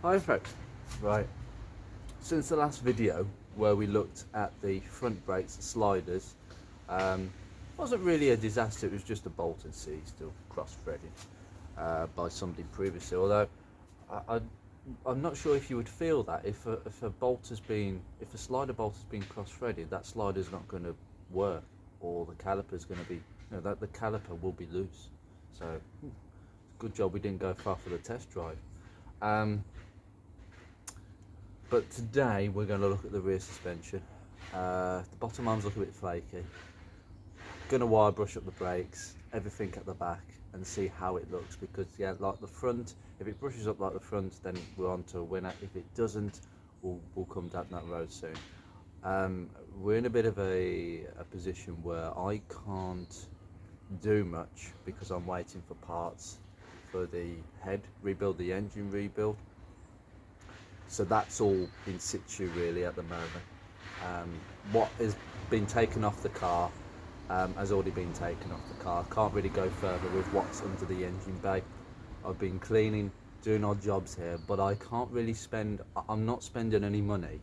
Hi folks, right, since the last video where we looked at the front brakes, the sliders, wasn't really a disaster, it was just a bolted seat still cross-threaded by somebody previously, although I'm not sure if you would feel that if a slider bolt has been cross-threaded, that slider's not going to work, or the caliper's going to be, that the caliper will be loose. So good job we didn't go far for the test drive. But today we're going to look at the rear suspension. The bottom arms look a bit flaky. Going to wire brush up the brakes, everything at the back, and see how it looks, because yeah, like the front, if it brushes up like the front, then we're on to a winner. If it doesn't, we'll come down that road soon. We're in a bit of a position where I can't do much because I'm waiting for parts for the head rebuild, the engine rebuild. So that's all in situ really at the moment. What has been taken off the car has already been taken off the car. Can't really go further with what's under the engine bay. I've been cleaning, doing odd jobs here, but I can't really I'm not spending any money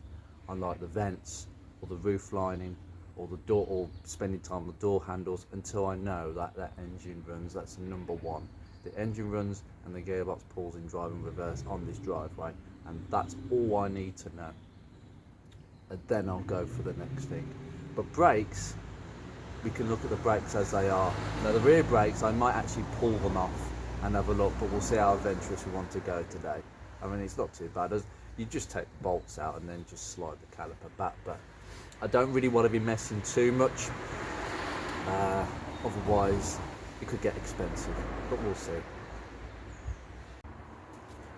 on like the vents or the roof lining or the door, or spending time on the door handles until I know that that engine runs. That's number one. The engine runs and the gearbox pulls in drive and reverse on this driveway, and that's all I need to know, and then I'll go for the next thing. But brakes, we can look at the brakes as they are. Now the rear brakes, I might actually pull them off and have a look, but we'll see how adventurous we want to go today. I mean, it's not too bad. You just take the bolts out and then just slide the caliper back, but I don't really want to be messing too much, otherwise it could get expensive, but we'll see.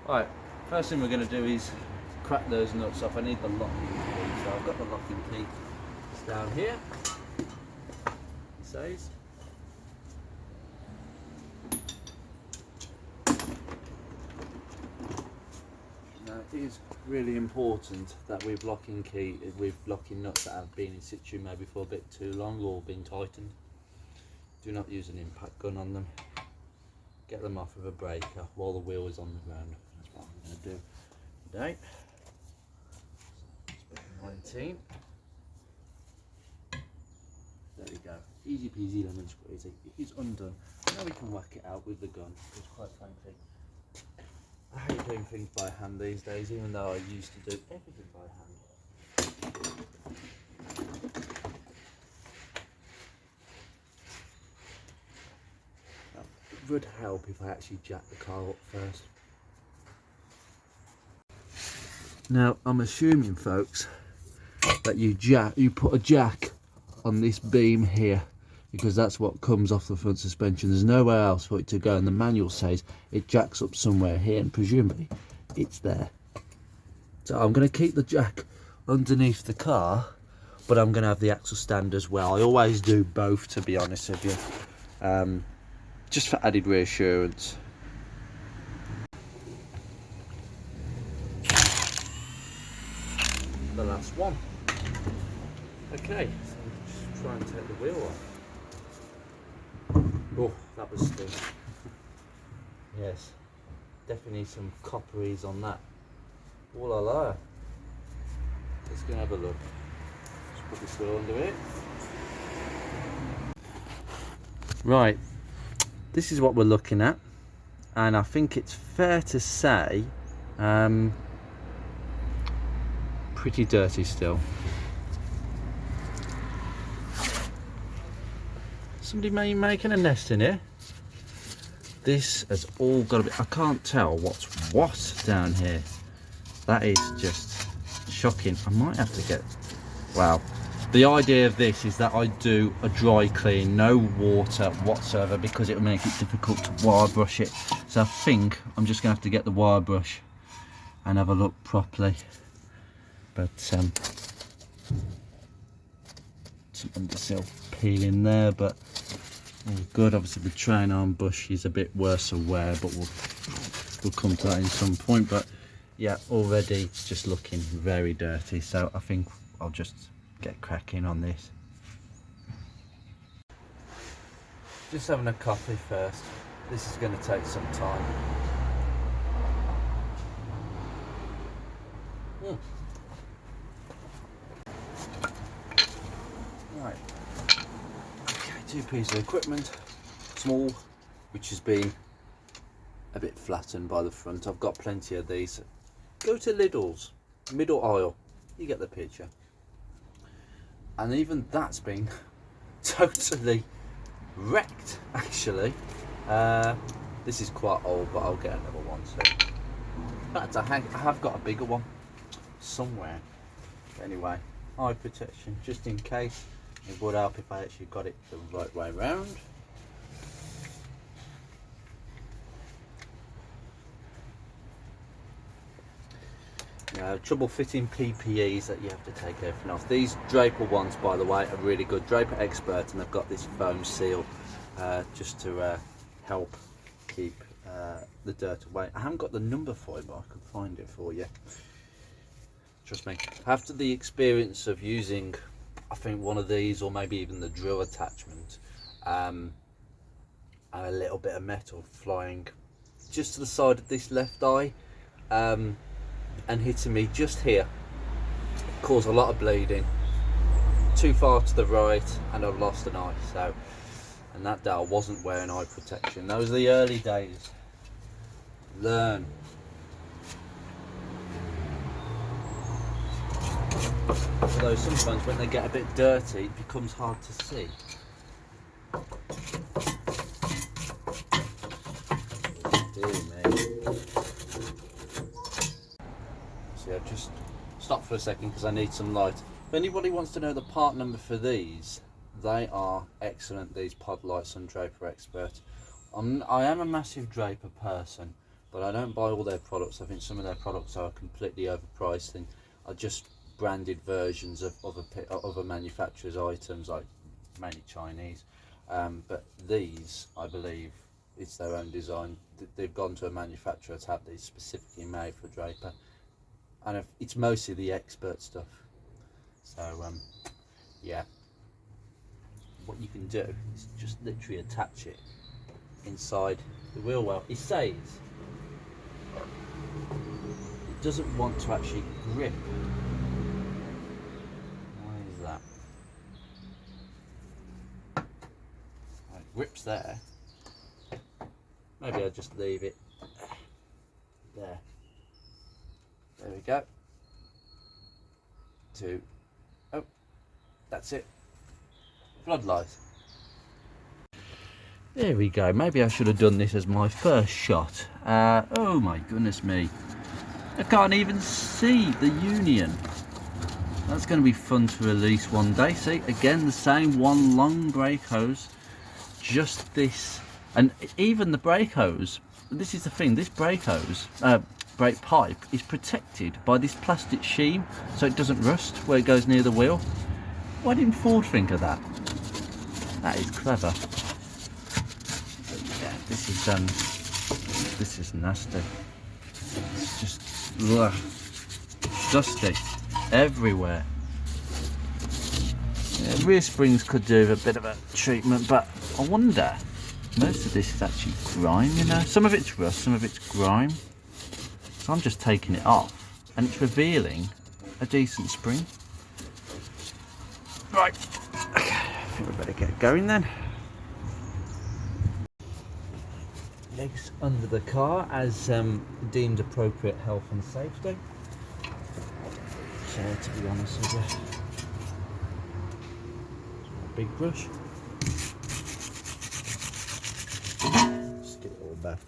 Right, first thing we're going to do is crack those nuts off. I need the locking key, so I've got the locking key. It's down here, it says. Now it is really important that with locking nuts that have been in situ maybe for a bit too long or been tightened, do not use an impact gun on them. Get them off with a breaker while the wheel is on the ground. That's what I'm going to do today. So 19. There we go. Easy peasy lemon squeezy. It is undone. Now we can whack it out with the gun, because quite frankly, I hate doing things by hand these days, even though I used to do everything by hand. It would help if I actually jacked the car up first. Now I'm assuming, folks, that you put a jack on this beam here, because that's what comes off the front suspension. There's nowhere else for it to go, and the manual says it jacks up somewhere here, and presumably it's there. So I'm going to keep the jack underneath the car, but I'm going to have the axle stand as well. I always do both, to be honest with you, just for added reassurance. The last one. Okay, so just try and take the wheel off. Oh, that was stiff. Yes, definitely some copperies on that. Oh la la. Let's go and have a look. Just put this wheel under it. Right, this is what we're looking at, and I think it's fair to say pretty dirty still. Somebody may be making a nest in here. This has all got to be, I can't tell what's what down here. That is just shocking. I might have to get, wow. The idea of this is that I do a dry clean, no water whatsoever, because it will make it difficult to wire brush it. So I think I'm just going to have to get the wire brush and have a look properly. But some undersill peeling there, but all good. Obviously the train arm bush is a bit worse aware, but we'll come to that in some point. But yeah, already it's just looking very dirty, so I think I'll just get cracking on this. Just having a coffee first. This is going to take some time. Right. Okay, two pieces of equipment. Small, which has been a bit flattened by the front. I've got plenty of these. Go to Lidl's, middle aisle. You get the picture. And even that's been totally wrecked, actually. This is quite old, but I'll get another one soon. In fact, I have got a bigger one somewhere. But anyway, eye protection, just in case. It would help if I actually got it the right way round. Trouble fitting PPEs that you have to take everything off. These Draper ones, by the way, are really good. Draper Expert, and they've got this foam seal just to help keep the dirt away. I haven't got the number for it, but I could find it for you. Trust me. After the experience of using, I think, one of these, or maybe even the drill attachment, and a little bit of metal flying just to the side of this left eye, and hitting me just here, caused a lot of bleeding. Too far to the right, and I've lost an eye. So, and that day I wasn't wearing eye protection. Those are the early days. Learn. Although sometimes when they get a bit dirty, it becomes hard to see. Dear me. See, I've just stopped for a second because I need some light. If anybody wants to know the part number for these, they are excellent, these pod lights on Draper Expert. I am a massive Draper person, but I don't buy all their products. I think some of their products are completely overpriced and are just branded versions of other manufacturers' items, like mainly Chinese. But these, I believe, it's their own design. They've gone to a manufacturer to have these specifically made for Draper, and it's mostly the Expert stuff. So yeah, what you can do is just literally attach it inside the wheel well. It says it doesn't want to actually grip. Why is that? It grips there. Maybe I'll just leave it there. There we go. Oh, that's it. Floodlight. There we go. Maybe I should have done this as my first shot. Oh my goodness me. I can't even see the union. That's going to be fun to release one day. See, again, the same one long brake hose. Just this. And even the brake hose, this is the thing, this brake hose, brake pipe is protected by this plastic sheen so it doesn't rust where it goes near the wheel. Why didn't Ford think of that? That is clever. Yeah, this is nasty. It's just dusty everywhere. Yeah, rear springs could do a bit of a treatment, but I wonder, most of this is actually grime, you know. Some of it's rust, some of it's grime. So I'm just taking it off, and it's revealing a decent spring. Right, okay, I think we better get going then. Legs under the car as deemed appropriate health and safety. So, to be honest with you, a big brush. Just get it all back.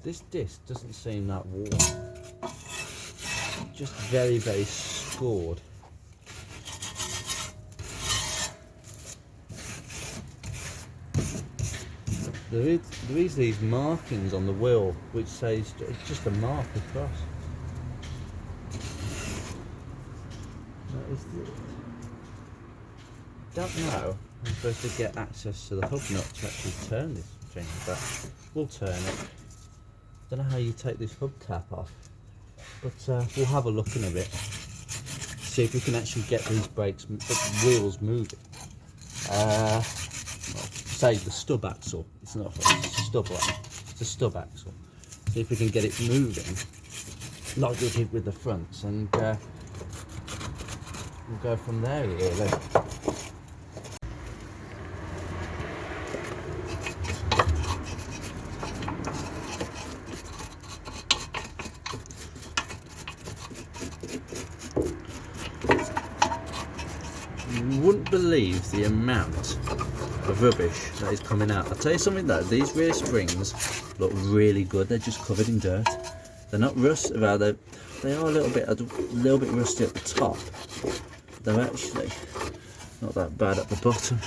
This disc doesn't seem that warm. Just very, very scored. There is these markings on the wheel which says it's just a mark across. That is it. I don't know. I'm supposed to get access to the hub nut to actually turn this thing, but we'll turn it. Don't know how you take this hub cap off, but we'll have a look in a bit. See if we can actually get these wheels moving. Well, say the stub axle. It's not a hub, it's a stub axle. It's a stub axle. see if we can get it moving like we did with the fronts, and we'll go from there really. You wouldn't believe the amount of rubbish that is coming out. I'll tell you something though, these rear springs look really good. They're just covered in dirt. They're not rusty, rather they are a little bit rusty at the top. They're actually not that bad at the bottom.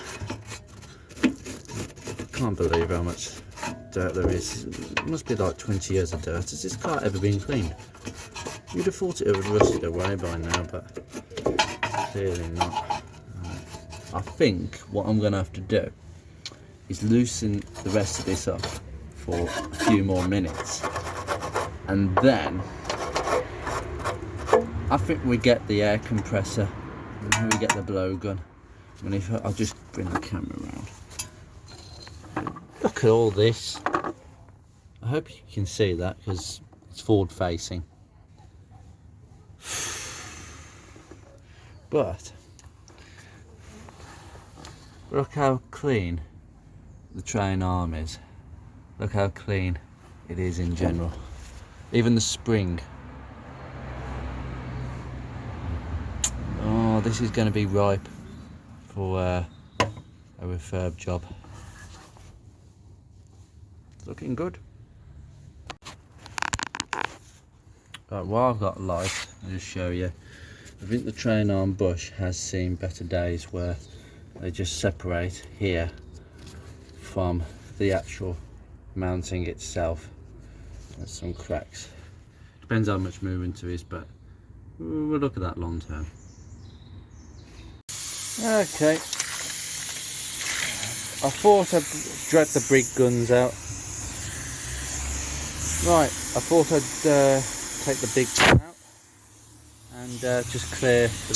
I can't believe how much dirt there is. It must be like 20 years of dirt. Has this car ever been cleaned? You'd have thought it would have rusted away by now, but clearly not. I think what I'm going to have to do is loosen the rest of this up for a few more minutes, and then I think we get the air compressor and we get the blowgun. And if I'll just bring the camera around. Look at all this. I hope you can see that because it's forward facing. But look how clean the train arm is. Look how clean it is in general. Even the spring. Oh, this is going to be ripe for a refurb job. It's looking good. Right, while I've got light, I'll just show you. I think the train arm bush has seen better days where they just separate here from the actual mounting itself. There's some cracks. Depends how much movement there is, but we'll look at that long term. Okay. I thought I'd drag the big guns out. Right, I thought I'd take the big gun out and just clear the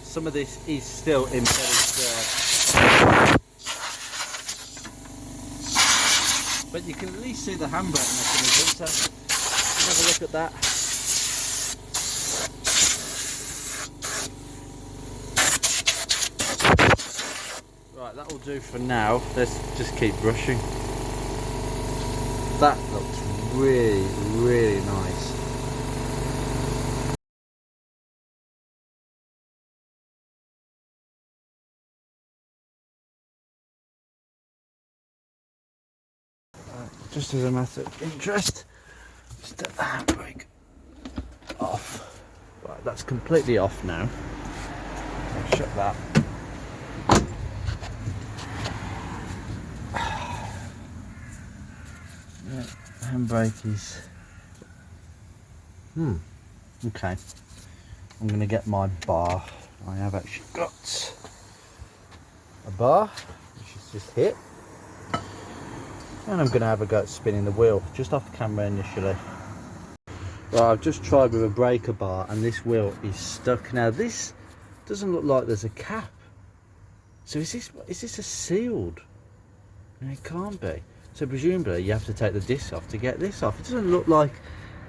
some of this is still embedded dirt, but you can at least see the handbrake mechanism, so have a look at that. Right, that will do for now. Let's just keep brushing. That looks really, really nice. Just as a matter of interest, just take the handbrake off. Right, that's completely off now. I'll shut that. Yeah, handbrake is. Okay. I'm going to get my bar. I have actually got a bar, which is just hit. And I'm going to have a go at spinning the wheel, just off camera initially. Right, I've just tried with a breaker bar and this wheel is stuck. Now this doesn't look like there's a cap. So is this a sealed? No, it can't be. So presumably you have to take the disc off to get this off. It doesn't look like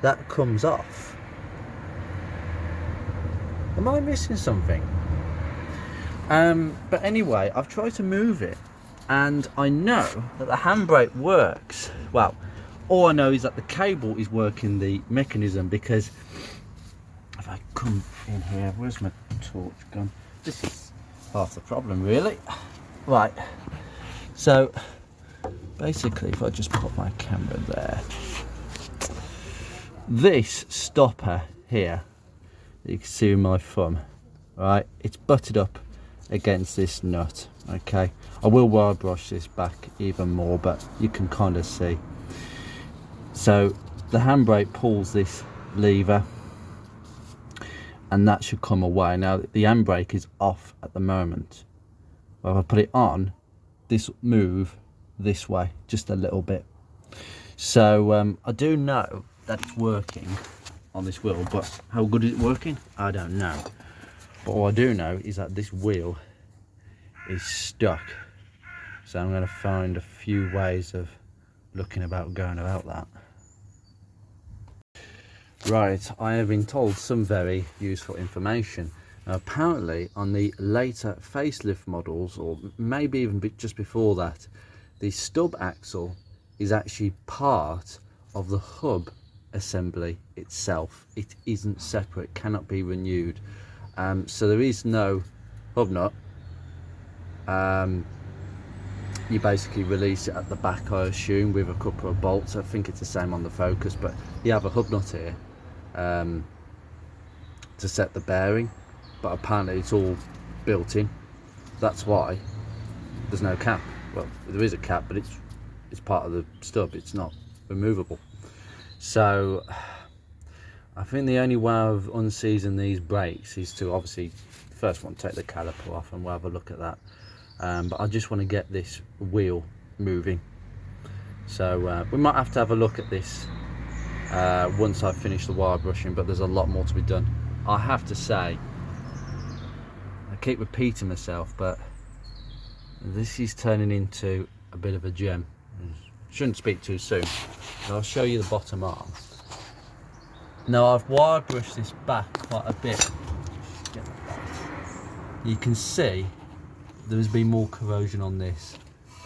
that comes off. Am I missing something? But anyway, I've tried to move it. And I know that the handbrake works. Well, all I know is that the cable is working the mechanism, because if I come in here, where's my torch gone? This is half the problem really. Right, so basically if I just put my camera there, this stopper here, you can see with my thumb, right, it's butted up against this nut. Okay, I will wire brush this back even more, but you can kind of see. So the handbrake pulls this lever and that should come away. Now the handbrake is off at the moment. Well, if I put it on, this will move this way just a little bit. So I do know that it's working on this wheel, but how good is it working? I don't know. But what I do know is that this wheel is stuck. So I'm going to find a few ways of looking about going about that. Right, I have been told some very useful information. Now, apparently on the later facelift models, or maybe even just before that, the stub axle is actually part of the hub assembly itself. It isn't separate, cannot be renewed. So there is no hub nut. You basically release it at the back, I assume, with a couple of bolts. I think it's the same on the Focus, but you have a hub nut here to set the bearing, but apparently it's all built in. That's why there's no cap. Well, there is a cap, but it's part of the stub. It's not removable. So I think the only way of unseizing these brakes is to obviously first one take the caliper off, and we'll have a look at that. But I just want to get this wheel moving, so we might have to have a look at this once I've finished the wire brushing, but there's a lot more to be done. I have to say, I keep repeating myself, but this is turning into a bit of a gem. Shouldn't speak too soon. I'll show you the bottom arm. Now, I've wire brushed this back quite a bit. You can see there's been more corrosion on this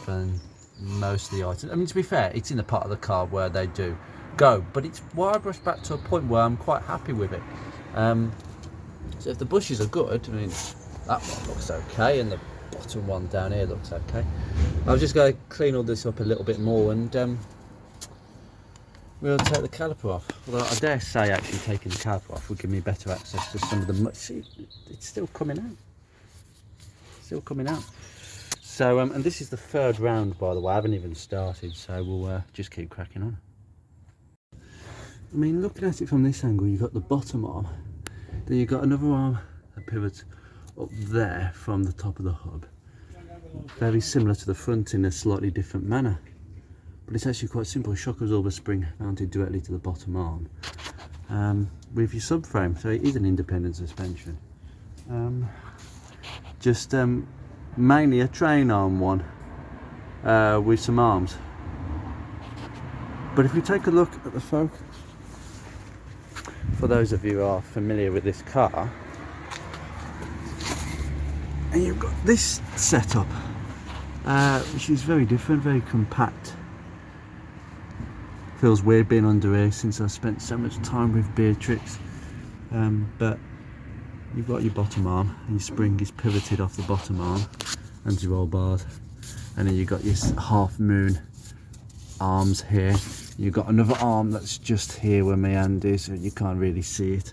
than most of the items. I mean, to be fair, it's in the part of the car where they do go, but it's wire brushed back to a point where I'm quite happy with it. So if the bushes are good, I mean, that one looks okay, and the bottom one down here looks okay. I'll just go clean all this up a little bit more, and we'll take the caliper off. Although I dare say actually taking the caliper off will give me better access to some of the mud. See, it's still coming out. Still coming out. So and this is the third round, by the way. I haven't even started, so we'll just keep cracking on. I mean, looking at it from this angle, you've got the bottom arm, then you've got another arm that pivots up there from the top of the hub, very similar to the front in a slightly different manner, but it's actually quite simple. Shock absorber spring mounted directly to the bottom arm with your subframe, so it is an independent suspension. Just mainly a train arm one with some arms. But if we take a look at the Focus, for those of you who are familiar with this car, and you've got this setup, which is very different, very compact. Feels weird being under here since I spent so much time with Beatrix, but you've got your bottom arm, and your spring is pivoted off the bottom arm, and your roll bars, and then you've got your half moon arms here. You've got another arm that's just here where my hand is, so you can't really see it,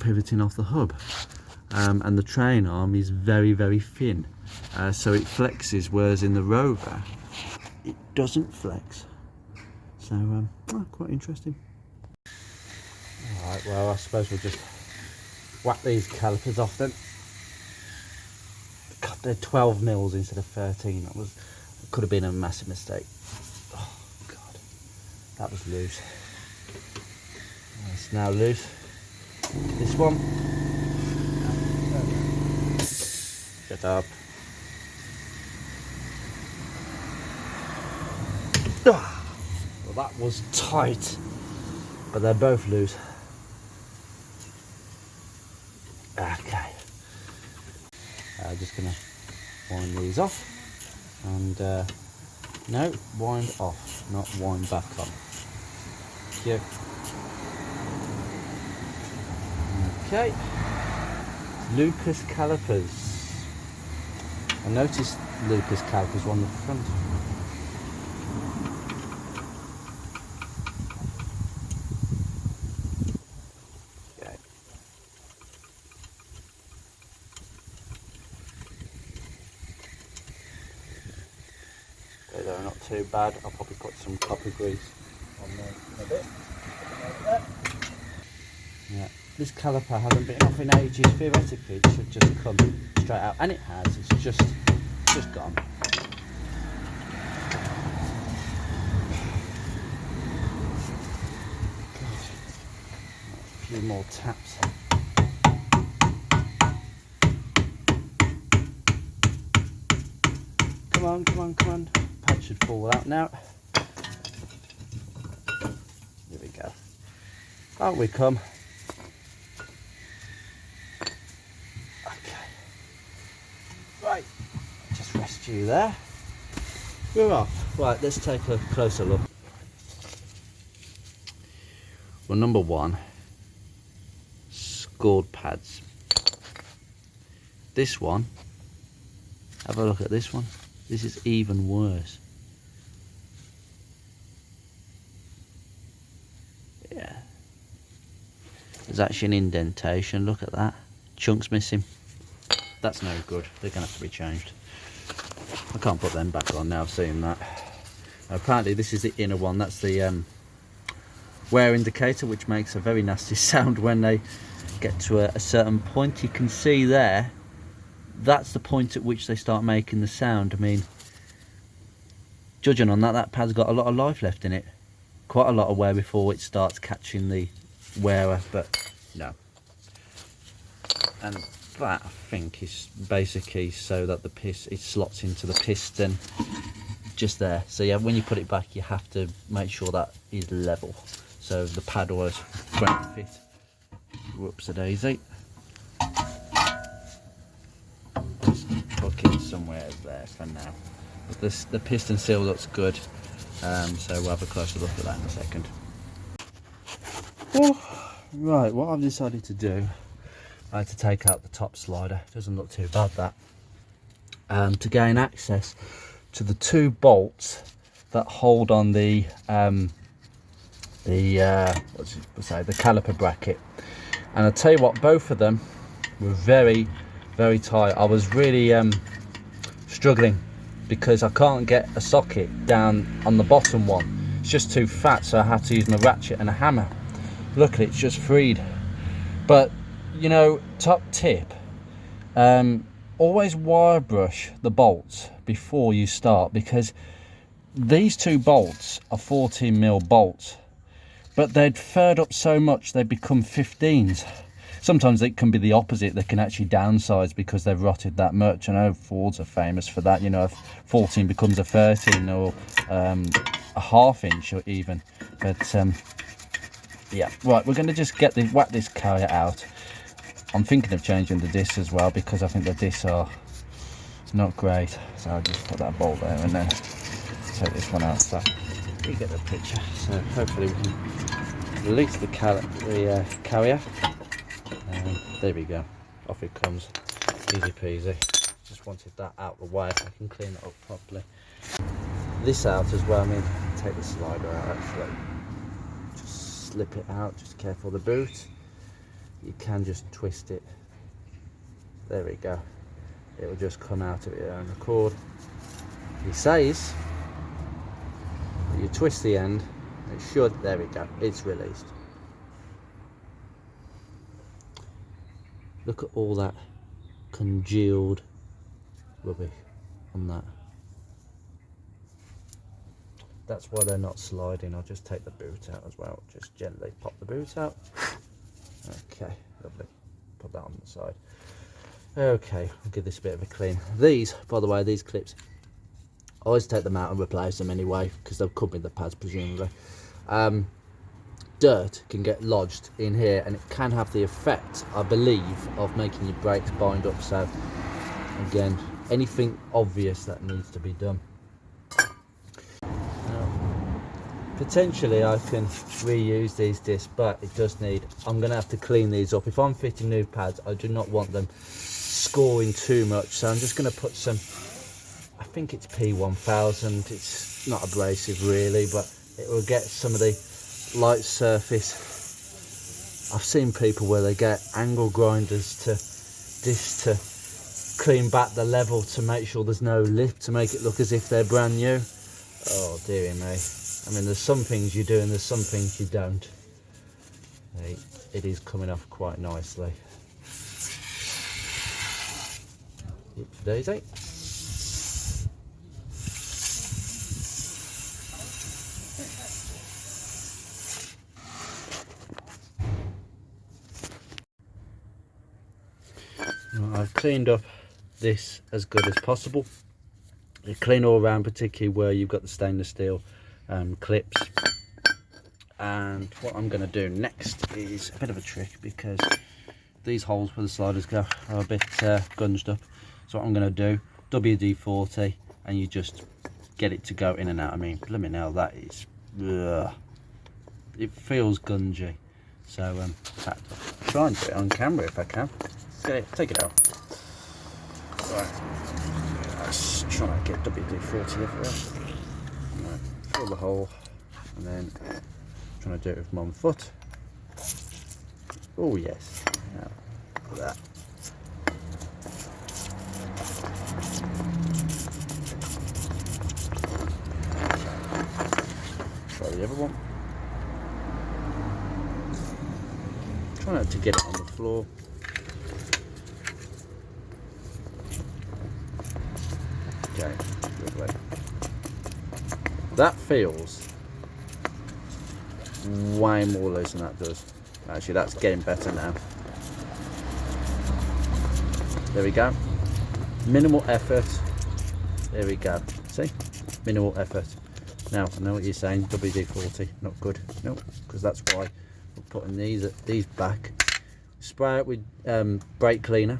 pivoting off the hub. And the train arm is very, very thin, so it flexes, whereas in the Rover it doesn't flex. So quite interesting. Alright, well, I suppose we'll just whack these calipers off then. God, they're 12 mils instead of 13. That could have been a massive mistake. Oh God, that was loose. It's now loose. This one. Shut up. Well, that was tight, but they're both loose. Okay. Just gonna wind these off, and no, wind off, not wind back on. Thank you. Okay. Lucas calipers. I noticed Lucas calipers on the front. Okay. They're not too bad. I'll probably put some copper grease on there in a bit. Yeah. This caliper hasn't been off in ages. Theoretically it should just come straight out, and it has. It's just gone. few more taps. Come on, come on, come on. Pad should fall out now. Here we go. Out we come. Okay. Right. Just rest you there. We're off. Right, let's take a closer look. Well, number one, scored pads. This one, have a look at this one. This is even worse. Yeah. There's actually an indentation, look at that. Chunks missing. That's no good. They're going to have to be changed. I can't put them back on now, I've seen that. Apparently this is the inner one. That's the wear indicator, which makes a very nasty sound when they get to a certain point. You can see there, that's the point at which they start making the sound. I mean, judging on that, that pad's got a lot of life left in it. Quite a lot of wear before it starts catching the wearer, but no. And that, I think, is basically so that it slots into the piston just there. So yeah, when you put it back, you have to make sure that is level, so the pad always won't fit. Whoops-a-daisy. Just hook it somewhere there for now. But the piston seal looks good, so we'll have a closer look at that in a second. Oh, right, what I've decided to do, I had to take out the top slider. Doesn't look too bad, that. To gain access to the two bolts that hold on the caliper bracket. And I'll tell you what, both of them were very, very tight. I was really struggling because I can't get a socket down on the bottom one. It's just too fat, so I had to use my ratchet and a hammer. Luckily, it's just freed. But, you know, top tip, always wire brush the bolts before you start, because these two bolts are 14mm bolts, but they'd furred up so much they become 15s. Sometimes it can be the opposite. They can actually downsize because they've rotted that much. I know Fords are famous for that, you know, if 14 becomes a 13 or a ½ inch or even. But yeah, right, we're going to just whack this carrier out. I'm thinking of changing the discs as well, because I think the discs are not great. So I'll just put that bolt there and then take this one out. So you get the picture. So hopefully we can release the carrier. There we go. Off it comes. Easy peasy. Just wanted that out of the way. I can clean it up properly. This out as well. I mean, take the slider out actually. Just slip it out. Just careful of the boot. You can just twist it. There we go. It will just come out of its own accord. He says you twist the end, it should. There we go. It's released. Look at all that congealed rubbish on that. That's why they're not sliding. I'll just take the boot out as well. Just gently pop the boot out. Okay, lovely. Put that on the side. Okay, I'll give this a bit of a clean. These, by the way, these clips, I always take them out and replace them anyway, because they'll come with the pads presumably. Dirt can get lodged in here, and it can have the effect, I believe, of making your brakes bind up. So again, anything obvious that needs to be done. Potentially I can reuse these discs, but it does need, I'm going to have to clean these up. If I'm fitting new pads, I do not want them scoring too much, so I'm just going to put some, I think it's P1000, it's not abrasive really, but it will get some of the light surface. I've seen people where they get angle grinders to discs to clean back the level to make sure there's no lip, to make it look as if they're brand new. Oh dearie me. I mean, there's some things you do and there's some things you don't. It is coming off quite nicely. Daisy. I've cleaned up this as good as possible. You clean all around, particularly where you've got the stainless steel clips. And what I'm going to do next is a bit of a trick, because these holes where the sliders go are a bit gunged up. So what I'm going to do, WD-40, and you just get it to go in and out. I mean, let me know, that is, it feels gungy. So I'll try and do it on camera if I can. Take it out. Right, let's try and get WD-40 first. Right, fill the hole, and then trying to do it with my foot. Oh yes. Now, look at that. Try the other one. Try not to get it on the floor. Okay, lovely. That feels way more loose than that does. Actually, that's getting better now. There we go. Minimal effort. There we go. See? Minimal effort. Now, I know what you're saying, WD-40, not good. No, because that's why we're putting these back. Spray it with brake cleaner,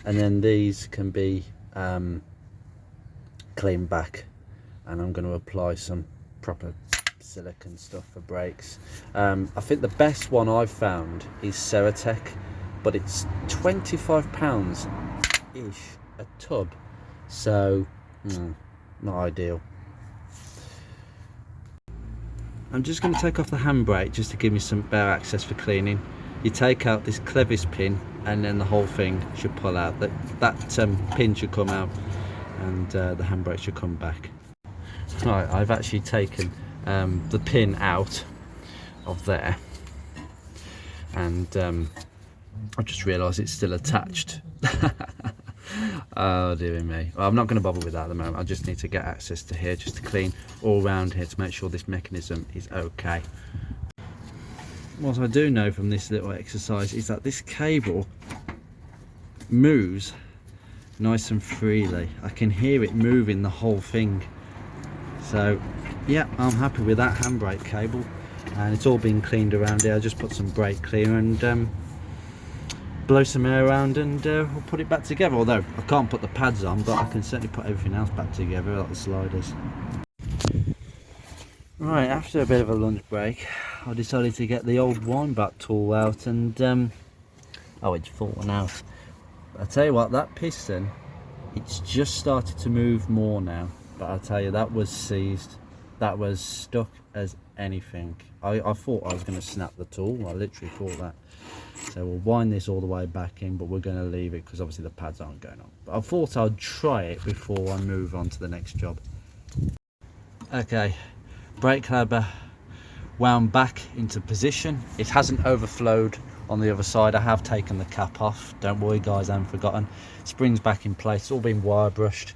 and then these can be cleaned back. And I'm going to apply some proper silicone stuff for brakes. I think the best one I've found is Ceratec, but it's £25-ish a tub, so not ideal. I'm just going to take off the handbrake just to give me some better access for cleaning. You take out this clevis pin, and then the whole thing should pull out. That pin should come out, and the handbrake should come back. Right, I've actually taken the pin out of there, and I've just realised it's still attached. Oh dear me. Well, I'm not going to bother with that at the moment. I just need to get access to here, just to clean all around here to make sure this mechanism is okay. What I do know from this little exercise is that this cable moves nice and freely. I can hear it moving the whole thing. So yeah, I'm happy with that handbrake cable, and it's all been cleaned around here. I just put some brake cleaner and blow some air around, and we'll put it back together. Although I can't put the pads on, but I can certainly put everything else back together, like the sliders. Right, after a bit of a lunch break, I decided to get the old wind back tool out, and oh, it's fallen out. I tell you what, that piston, it's just started to move more now. But I'll tell you, that was seized. That was stuck as anything. I thought I was going to snap the tool. I literally thought that. So we'll wind this all the way back in, but we're going to leave it because obviously the pads aren't going on. But I thought I'd try it before I move on to the next job. Okay, brake lever wound back into position. It hasn't overflowed on the other side. I have taken the cap off. Don't worry guys, I haven't forgotten. Springs back in place. It's all been wire brushed.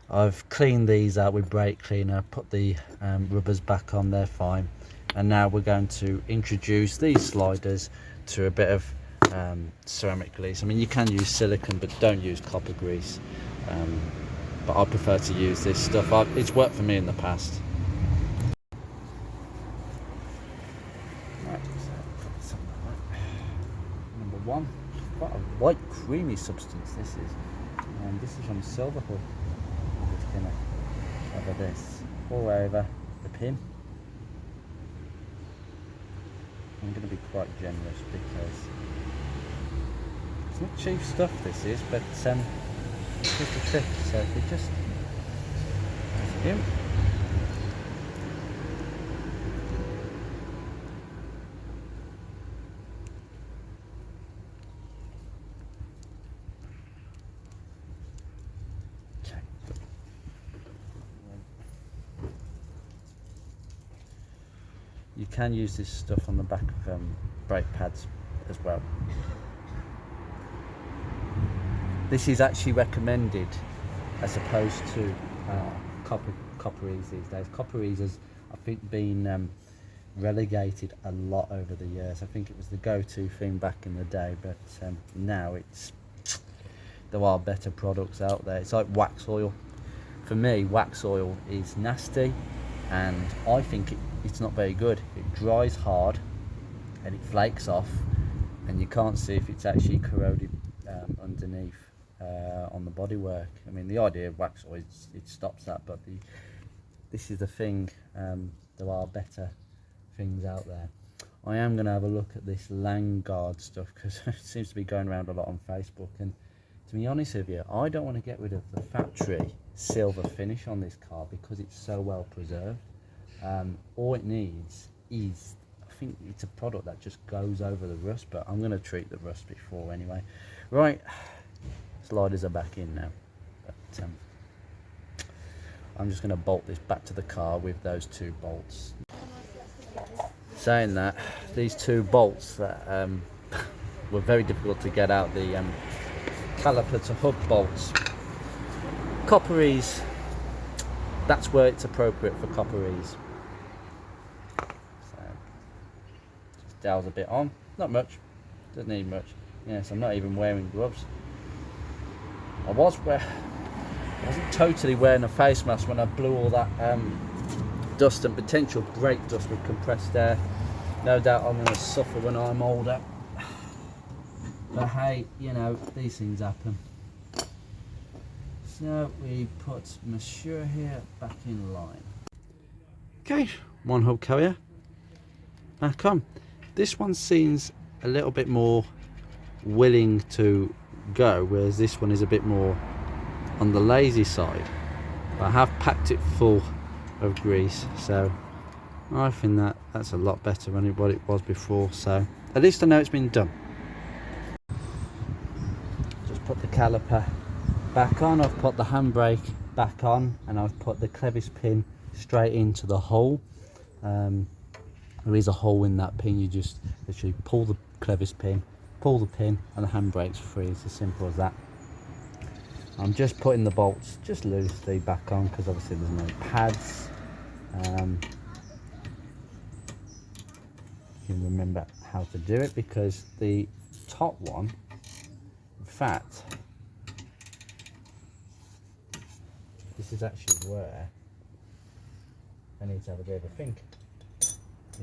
I've cleaned these out with brake cleaner, put the rubbers back on, they're fine. And now we're going to introduce these sliders to a bit of ceramic grease. I mean, you can use silicone, but don't use copper grease. But I prefer to use this stuff. It's worked for me in the past. Right, so number one, quite a white creamy substance this is. And this is from Silverhood. Just gonna cover this all over the pin. I'm going to be quite generous because it's not cheap stuff this is, but it's just a trick. So if we just in. You can use this stuff on the back of brake pads as well. This is actually recommended as opposed to copperies these days. Copperies has, I think, been relegated a lot over the years. I think it was the go-to thing back in the day, but now it's there are better products out there. It's like wax oil. For me, wax oil is nasty, and I think it's not very good. It dries hard and it flakes off, and you can't see if it's actually corroded underneath on the bodywork. I mean, the idea of wax oil, it stops that, but this is the thing. There are better things out there. I am going to have a look at this Langard stuff, because it seems to be going around a lot on Facebook, and to be honest with you, I don't want to get rid of the factory silver finish on this car because it's so well preserved. All it needs is, I think it's a product that just goes over the rust, but I'm going to treat the rust before anyway. Right, sliders are back in now, but I'm just going to bolt this back to the car with those 2 bolts. Saying that, these 2 bolts that were very difficult to get out, the caliper to hub bolts, copperies, that's where it's appropriate for copperies. So just dowels a bit on, not much, doesn't need much. Yes, I'm not even wearing gloves. I wasn't totally wearing a face mask when I blew all that dust and potential brake dust with compressed air. No doubt I'm going to suffer when I'm older, but hey, you know, these things happen. So we put Monsieur here back in line. Okay, 1 hub carrier back on. This one seems a little bit more willing to go, whereas this one is a bit more on the lazy side. But I have packed it full of grease, so I think that's a lot better than what it was before. So at least I know it's been done. Just put the caliper back on. I've put the handbrake back on, and I've put the clevis pin straight into the hole. There is a hole in that pin. You just literally pull the clevis pin, pull the pin, and the handbrake's free. It's as simple as that. I'm just putting the bolts just loosely back on because obviously there's no pads. You can remember how to do it, because the top one, in fact, this is actually where I need to have a bit of a think,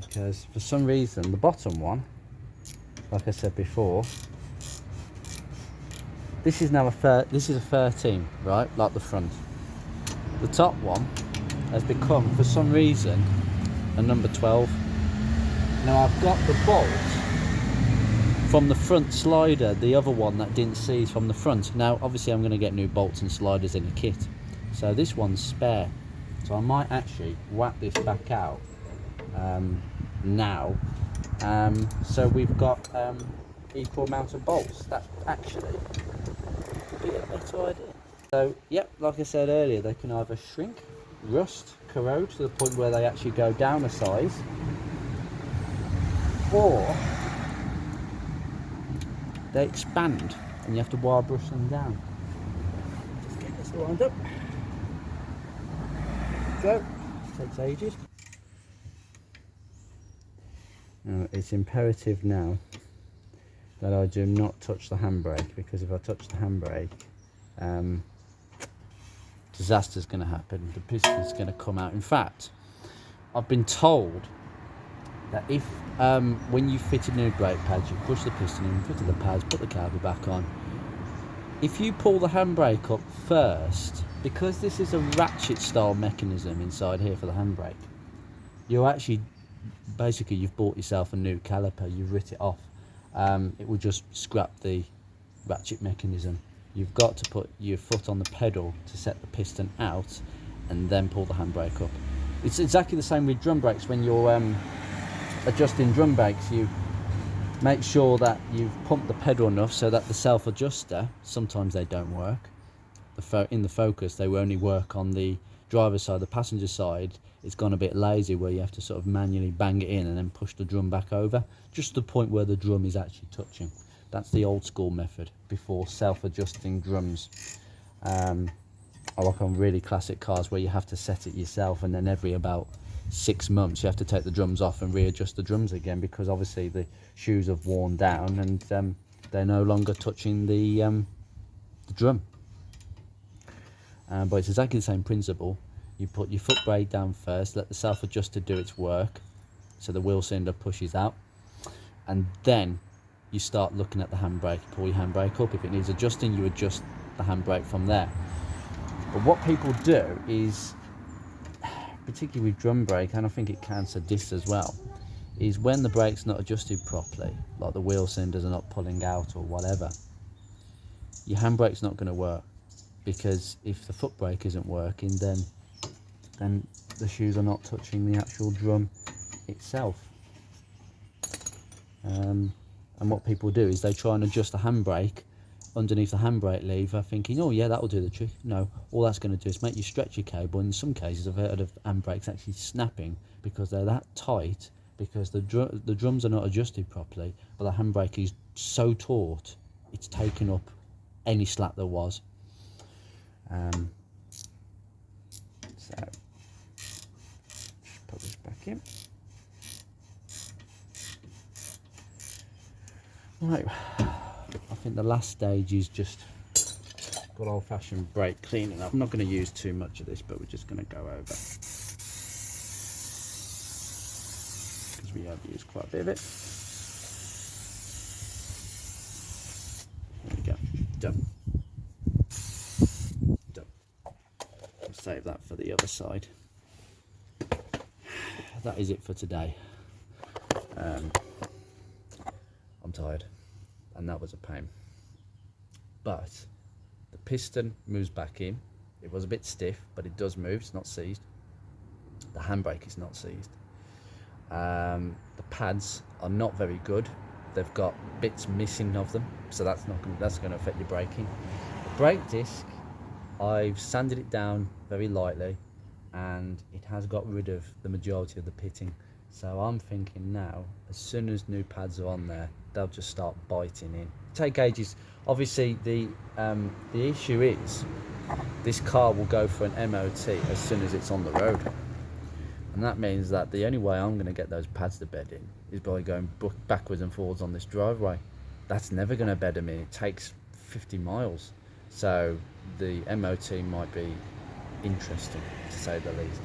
because for some reason the bottom one, like I said before, this is now this is a 13, right, like the front. The top one has become, for some reason, a number 12. Now I've got the bolt from the front slider, the other one that didn't seize from the front. Now obviously I'm going to get new bolts and sliders in a kit, so this one's spare, so I might actually whack this back out now, so we've got equal amount of bolts. That actually could be a better idea. So yep, like I said earlier, they can either shrink, rust, corrode to the point where they actually go down a size, or they expand and you have to wire brush them down. Just get this lined up. Go. Takes ages. Now, it's imperative now that I do not touch the handbrake, because if I touch the handbrake, disaster's going to happen. The piston's going to come out. In fact, I've been told that if when you fit a new brake pads, you push the piston in, fit the pads, put the caliper back on. If you pull the handbrake up first, because this is a ratchet style mechanism inside here for the handbrake, you're actually, basically you've bought yourself a new caliper, you've writ it off. It will just scrap the ratchet mechanism. You've got to put your foot on the pedal to set the piston out and then pull the handbrake up. It's exactly the same with drum brakes. When you're adjusting drum brakes, you make sure that you've pumped the pedal enough so that the self-adjuster, sometimes they don't work. In the Focus, they will only work on the driver's side. The passenger side, it's gone a bit lazy, where you have to sort of manually bang it in and then push the drum back over, just to the point where the drum is actually touching. That's the old school method before self-adjusting drums. I like on really classic cars where you have to set it yourself, and then every about 6 months you have to take the drums off and readjust the drums again, because obviously the shoes have worn down and they're no longer touching the the drum. But it's exactly the same principle. You put your foot brake down first, let the self-adjuster do its work, so the wheel cylinder pushes out, and then you start looking at the handbrake. You pull your handbrake up. If it needs adjusting, you adjust the handbrake from there. But what people do is, particularly with drum brake, and I think it counts for disc as well, is when the brake's not adjusted properly, like the wheel cylinders are not pulling out or whatever, your handbrake's not going to work, because if the foot brake isn't working, then the shoes are not touching the actual drum itself. And what people do is they try and adjust the handbrake underneath the handbrake lever, thinking, oh yeah, that'll do the trick. No, all that's going to do is make you stretch your cable. In some cases, I've heard of handbrakes actually snapping because they're that tight, because the drums are not adjusted properly, but the handbrake is so taut, it's taken up any slack there was. So, just put this back in. Right, I think the last stage is just good old-fashioned brake cleaning up. I'm not going to use too much of this, but we're just going to go over, because we have used quite a bit of it. There we go, done. Done. I'll save that for the other side. That is it for today. I'm tired, and that was a pain. But the piston moves back in. It was a bit stiff, but it does move. It's not seized. The handbrake is not seized. The pads are not very good. They've got bits missing of them, so that's going to affect your braking. The brake disc, I've sanded it down very lightly, and it has got rid of the majority of the pitting. So I'm thinking now, as soon as new pads are on there, they'll just start biting in. Take ages. Obviously, the issue is this car will go for an MOT as soon as it's on the road, and that means that the only way I'm going to get those pads to bed in is by going backwards and forwards on this driveway. That's never going to bed them in. It takes 50 miles, so the MOT might be interesting, to say the least.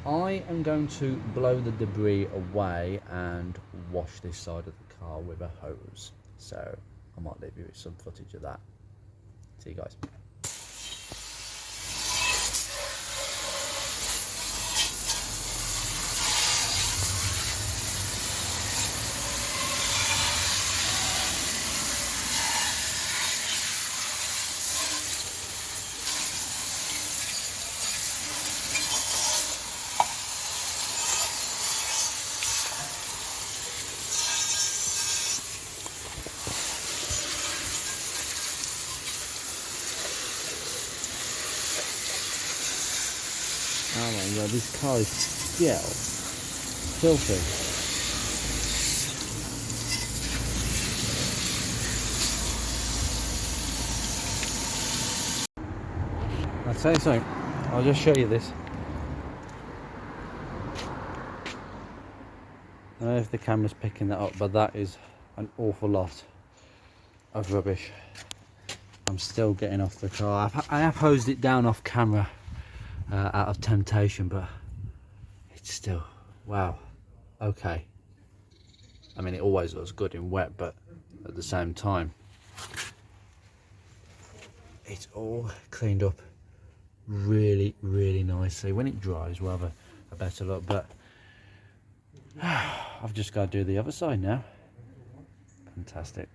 I am going to blow the debris away and wash this side of the car with a hose, so I might leave you with some footage of that. See you guys. Oh my god, this car is still filthy. I'll tell you something, I'll just show you this. I don't know if the camera's picking that up, but that is an awful lot of rubbish. I'm still getting off the car. I have hosed it down off camera out of temptation, but it's still, wow, okay. I mean, it always looks good in wet, but at the same time, it's all cleaned up really, really nicely. When it dries, we'll have a better look, but I've just got to do the other side now. Fantastic.